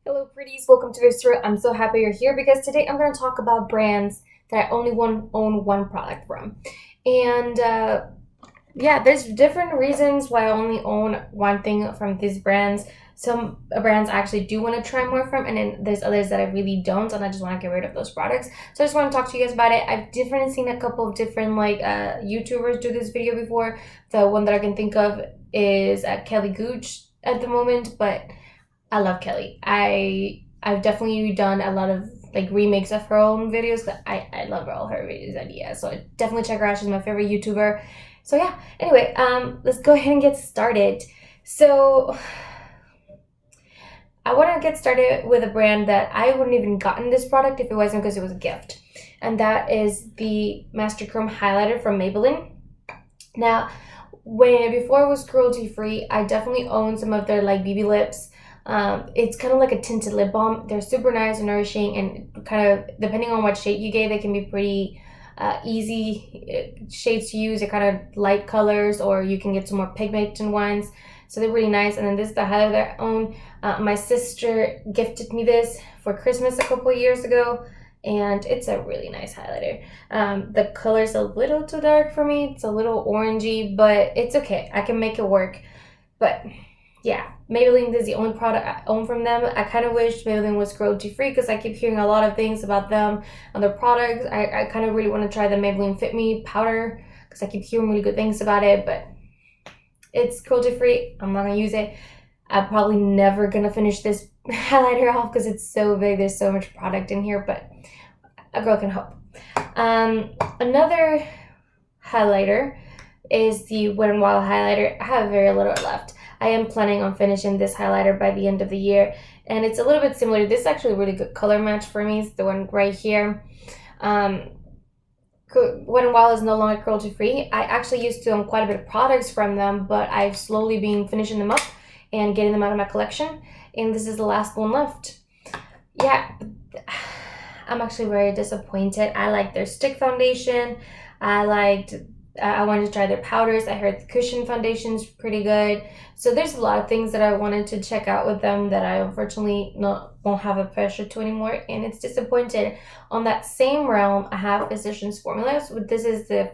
Hello, pretties. Welcome to the store. I'm so happy you're here because today I'm going to talk about brands that I only own one product from. And yeah, there's different reasons why I only own one thing from these brands. Some brands I actually do want to try more from, and then there's others that I really don't, and I just want to get rid of those products. So I just want to talk to you guys about it. I've different seen a couple of different YouTubers do this video before. The one that I can think of is Kelly Gooch at the moment, but I love Kelly. I've definitely done a lot of remakes of her own videos. I love all her videos ideas. So I definitely check her out. She's my favorite YouTuber. So yeah. Anyway, let's go ahead and get started. So I want to get started with a brand that I wouldn't even gotten this product if it wasn't because it was a gift, and that is the Master Chrome highlighter from Maybelline. Now, when before it was cruelty free, I definitely owned some of their BB lips. It's kind of like a tinted lip balm. They're super nice and nourishing, and kind of depending on what shade you get, they can be pretty easy shades to use. They're kind of light colors, or you can get some more pigmented ones. So they're really nice. And then this is the highlighter that I own. My sister gifted me this for Christmas a couple years ago, and it's a really nice highlighter. The color's a little too dark for me. It's a little orangey, but it's okay. I can make it work. But yeah, Maybelline is the only product I own from them. I kind of wish Maybelline was cruelty free because I keep hearing a lot of things about them and their products. I kind of really want to try the Maybelline Fit Me powder because I keep hearing really good things about it, but it's cruelty free. I'm not gonna use it. I'm probably never gonna finish this highlighter off because it's so big. There's so much product in here, but a girl can hope. Another highlighter is the Wet n Wild highlighter. I have very little left. I am planning on finishing this highlighter by the end of the year, and it's a little bit similar. This is actually a really good color match for me. It's the one right here. Wet n Wild is no longer cruelty free. I actually used to own quite a bit of products from them, but I've slowly been finishing them up and getting them out of my collection, and this is the last one left. Yeah, I'm actually very disappointed. I like their stick foundation. I wanted to try their powders. I heard the cushion foundation's pretty good. So there's a lot of things that I wanted to check out with them that I unfortunately won't have the pressure to anymore, and it's disappointed. On that same realm, I have Physicians Formulas. This is the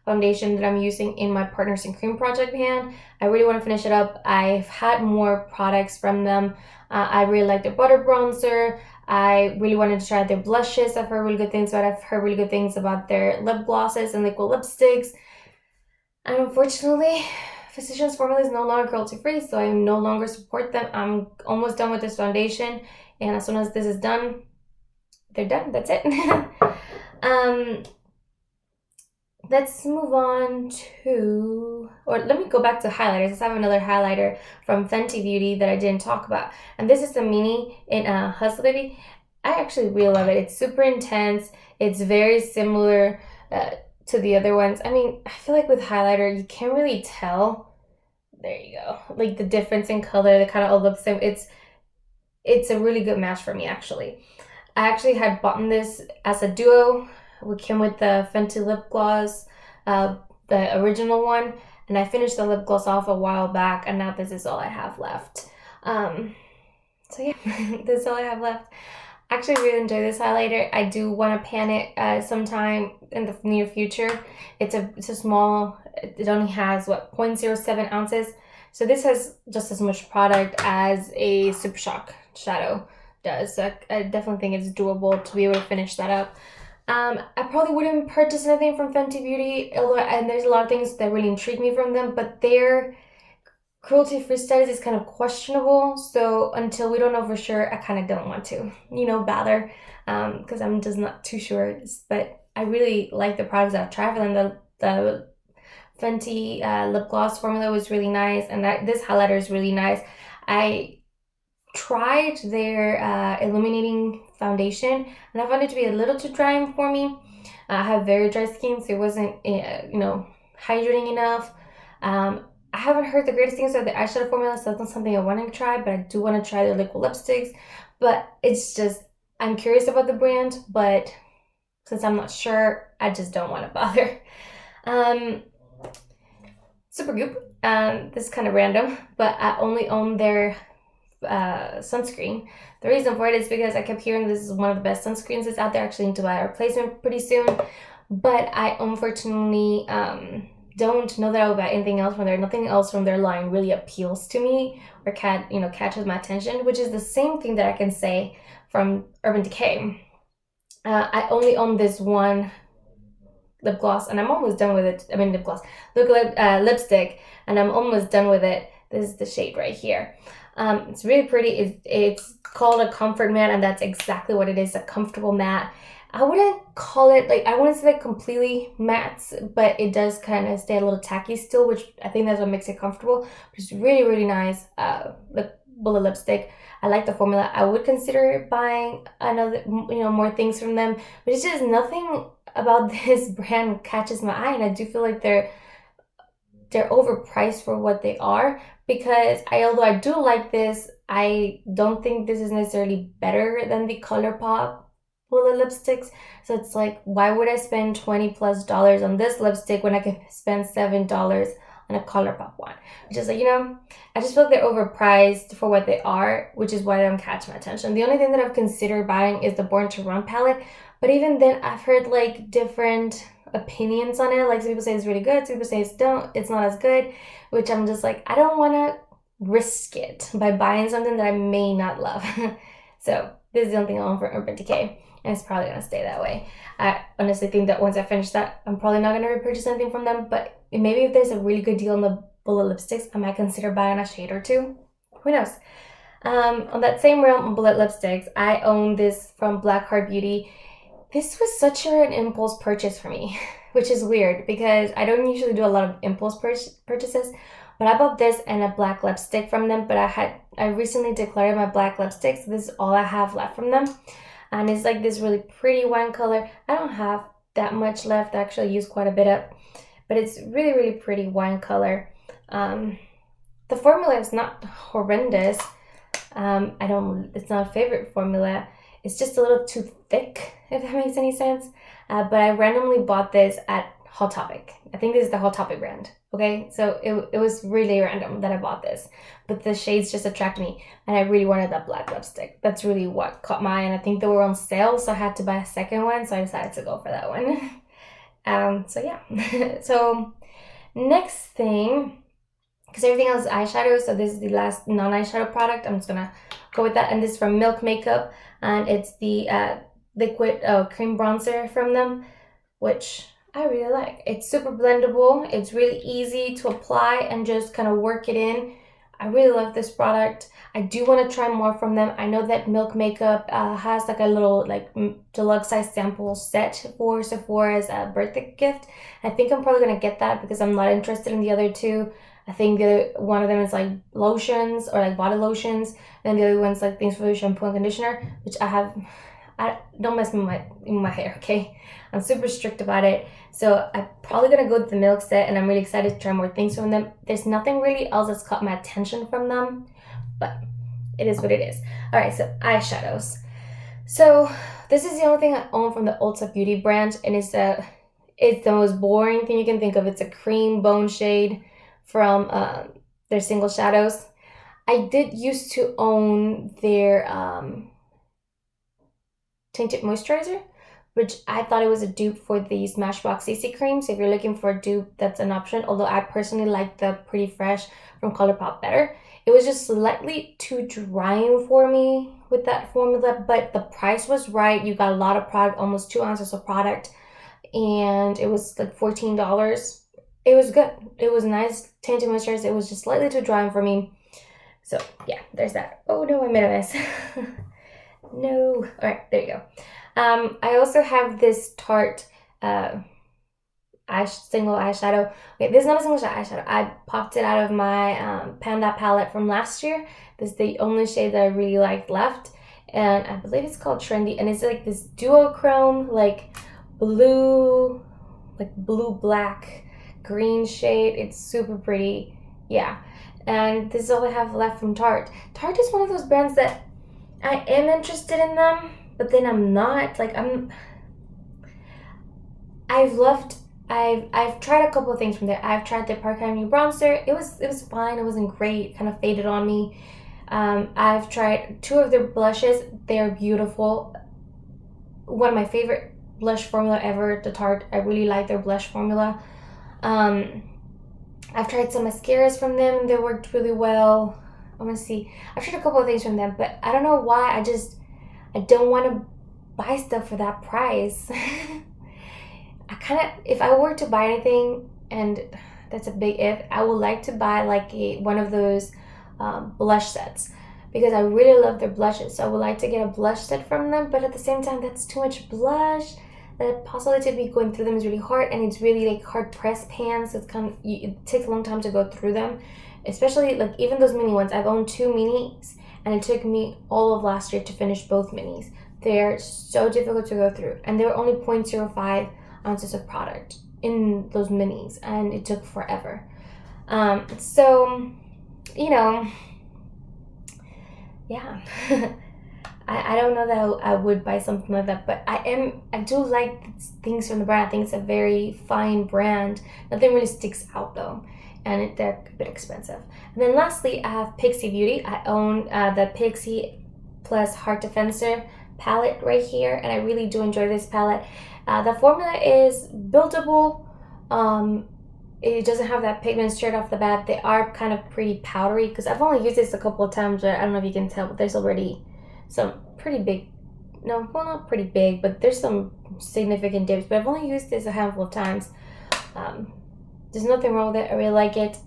foundation that I'm using in my Partners in Cream project pan. I really want to finish it up. I've had more products from them. I really like their butter bronzer. I really wanted to try their blushes. I've heard really good things about it. I've heard really good things about their lip glosses and liquid lipsticks. And unfortunately, Physicians Formula is no longer cruelty free, so I no longer support them. I'm almost done with this foundation, and as soon as this is done, they're done. That's it. um, let's move on to, or let me go back to highlighters. I have another highlighter from Fenty Beauty that I didn't talk about, and this is the mini in Hustle Baby. I actually really love it. It's super intense. It's very similar to the other ones. I mean, I feel like with highlighter, you can't really tell. There you go. Like the difference in color, they kind of all look the same. It's a really good match for me, actually. I actually had bought this as a duo. We came with the Fenty lip gloss, the original one, and I finished the lip gloss off a while back, and now this is all I have left. So yeah, this is all I have left. I actually really enjoy this highlighter. I do want to pan it sometime in the near future. It's a small. It only has 0.07 ounces. So this has just as much product as a Super Shock shadow does. So I definitely think it's doable to be able to finish that up. I probably wouldn't purchase anything from Fenty Beauty, although, and there's a lot of things that really intrigue me from them, but their cruelty-free status is kind of questionable. So until we don't know for sure, I kind of don't want to, bother, because I'm just not too sure. But I really like the products I've tried for them. The Fenty lip gloss formula was really nice, and this highlighter is really nice. I tried their illuminating foundation, and I found it to be a little too dry for me. I have very dry skin, so it wasn't, hydrating enough. I haven't heard the greatest things about the eyeshadow formula, so that's not something I want to try, but I do want to try the liquid lipsticks. But it's just, I'm curious about the brand, but since I'm not sure, I just don't want to bother. Supergoop, this is kind of random, but I only own their sunscreen. The reason for it is because I kept hearing this is one of the best sunscreens that's out there. Actually need to buy a replacement pretty soon, but I unfortunately don't know that I would buy anything else from there. Nothing else from their line really appeals to me or catches my attention, which is the same thing that I can say from Urban Decay. I only own this one lip gloss, and I'm almost done with it. I mean, lipstick, and I'm almost done with it. This is the shade right here. It's really pretty. It's called a comfort matte, and that's exactly what it is, a comfortable matte. I wouldn't call it, like, I wouldn't say like completely matte, but it does kind of stay a little tacky still, which I think that's what makes it comfortable. It's really, really nice bullet lipstick. I like the formula. I would consider buying another, more things from them, but it's just nothing about this brand catches my eye, and I do feel like they're overpriced for what they are, because although I do like this, I don't think this is necessarily better than the ColourPop bullet lipsticks. So it's like, why would I spend $20+ on this lipstick when I can spend $7 on a ColourPop one? Which is like, I just feel like they're overpriced for what they are, which is why they don't catch my attention. The only thing that I've considered buying is the Born to Run palette, but even then I've heard like different opinions on it. Like, some people say it's really good, some people say it's not as good, which I'm just like, I don't want to risk it by buying something that I may not love. So this is the only thing I own for Urban Decay, and it's probably going to stay that way. I honestly think that once I finish that, I'm probably not going to repurchase anything from them, but maybe if there's a really good deal on the bullet lipsticks, I might consider buying a shade or two. Who knows? On that same realm of bullet lipsticks, I own this from Blackheart Beauty. This was such an impulse purchase for me, which is weird because I don't usually do a lot of impulse purchases, but I bought this and a black lipstick from them, but I recently declared my black lipstick, so this is all I have left from them. And it's like this really pretty wine color. I don't have that much left. I actually used quite a bit up, but it's really, really pretty wine color. The formula is not horrendous. It's not a favorite formula. It's just a little too thick, if that makes any sense. But I randomly bought this at Hot Topic. I think this is the Hot Topic brand. Okay, so it was really random that I bought this, but the shades just attracted me, and I really wanted that black lipstick. That's really what caught my eye, and I think they were on sale, so I had to buy a second one, so I decided to go for that one. So yeah. So next thing, because everything else is eyeshadow, so this is the last non-eyeshadow product. I'm just gonna go with that, and this is from Milk Makeup, and it's the liquid cream bronzer from them, which I really like. It's super blendable. It's really easy to apply and just kind of work it in. I really love this product. I do want to try more from them. I know that Milk Makeup has like a little like deluxe size sample set for Sephora's birthday gift. I think I'm probably gonna get that because I'm not interested in the other two. I think one of them is like lotions or like body lotions, and the other one's like things for the shampoo and conditioner, which I don't mess with my hair, okay? I'm super strict about it. So I'm probably gonna go with the Milk set, and I'm really excited to try more things from them. There's nothing really else that's caught my attention from them, but it is what it is. All right, so eyeshadows. So this is the only thing I own from the Ulta Beauty brand, and it's the most boring thing you can think of. It's a cream bone shade from their single shadows. I did used to own their tinted moisturizer, which I thought it was a dupe for the Smashbox CC cream. So if you're looking for a dupe, that's an option. Although I personally like the Pretty Fresh from ColourPop better. It was just slightly too drying for me with that formula, but the price was right. You got a lot of product, almost 2 ounces of product, and it was like $14. It was good. It was nice tinted moisturizer. It was just slightly too drying for me. So yeah, there's that. Oh no, I made a mess. No. All right, there you go. I also have this Tarte single eyeshadow. Wait, this is not a single eyeshadow. I popped it out of my Panda palette from last year. This is the only shade that I really liked left, and I believe it's called Trendy, and it's like this duochrome, like blue black green shade. It's super pretty. Yeah, and this is all I have left from Tarte. Tarte is one of those brands that I am interested in them, but then I'm not. Like I've tried a couple of things from there. I've tried the Park Avenue bronzer. It was fine. It wasn't great. It kind of faded on me. I've tried 2 of their blushes. They're beautiful. One of my favorite blush formula ever, the Tarte. I really like their blush formula. I've tried some mascaras from them. They worked really well. I'm gonna see. I've tried a couple of things from them, but I don't know why. I don't want to buy stuff for that price. If I were to buy anything, and that's a big if, I would like to buy like one of those blush sets, because I really love their blushes. So I would like to get a blush set from them, but at the same time, that's too much blush. The possibility to be going through them is really hard, and it's really like hard pressed pans. So it takes a long time to go through them, especially like even those mini ones. I've owned 2 minis, and it took me all of last year to finish both minis. They're so difficult to go through, and they were only 0.05 ounces of product in those minis, and it took forever. So, you know, yeah. I don't know that I would buy something like that, but I do like things from the brand. I think it's a very fine brand. Nothing really sticks out though, and they're a bit expensive. And then lastly, I have Pixie Beauty. I own the Pixie plus Heart Defensor palette right here, and I really do enjoy this palette. The formula is buildable. It doesn't have that pigment straight off the bat. They are kind of pretty powdery, because I've only used this a couple of times, but I don't know if you can tell, but there's already some pretty big, no, well, not pretty big, but there's some significant dips. But I've only used this a handful of times. There's nothing wrong with it. I really like it.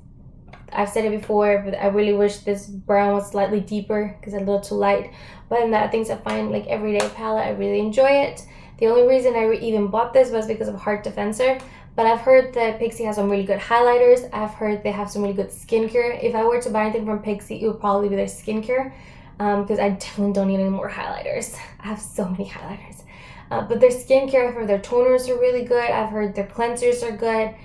I've said it before, but I really wish this brown was slightly deeper because it's a little too light. But in that, things I find like everyday palette, I really enjoy it. The only reason I even bought this was because of Heart Defensor. But I've heard that Pixie has some really good highlighters. I've heard they have some really good skincare. If I were to buy anything from Pixie, it would probably be their skincare, because I definitely don't need any more highlighters. I have so many highlighters. But their skincare, I've heard their toners are really good. I've heard their cleansers are good.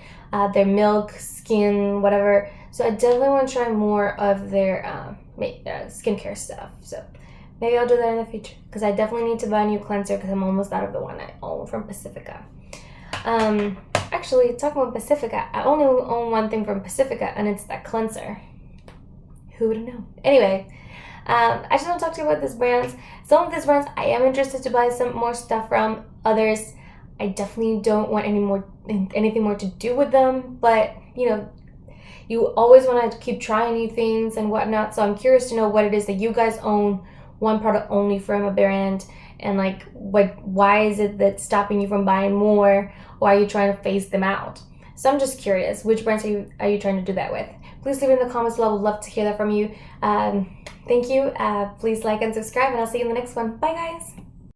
Their milk, skin, whatever. So I definitely want to try more of their skincare stuff. So maybe I'll do that in the future, because I definitely need to buy a new cleanser, because I'm almost out of the one I own from Pacifica. Actually, talking about Pacifica, I only own one thing from Pacifica, and it's that cleanser. Who would know? Anyway, I just want to talk to you about these brands. Some of these brands I am interested to buy some more stuff from. Others, I definitely don't want anything more to do with them. But you know, you always want to keep trying new things and whatnot. So I'm curious to know what it is that you guys own one product only from a brand, and like why is it that's stopping you from buying more, or are you trying to phase them out? So I'm just curious, which brands are you trying to do that with? Please leave it in the comments below. I would love to hear that from you. Thank you. Please like and subscribe, and I'll see you in the next one. Bye guys.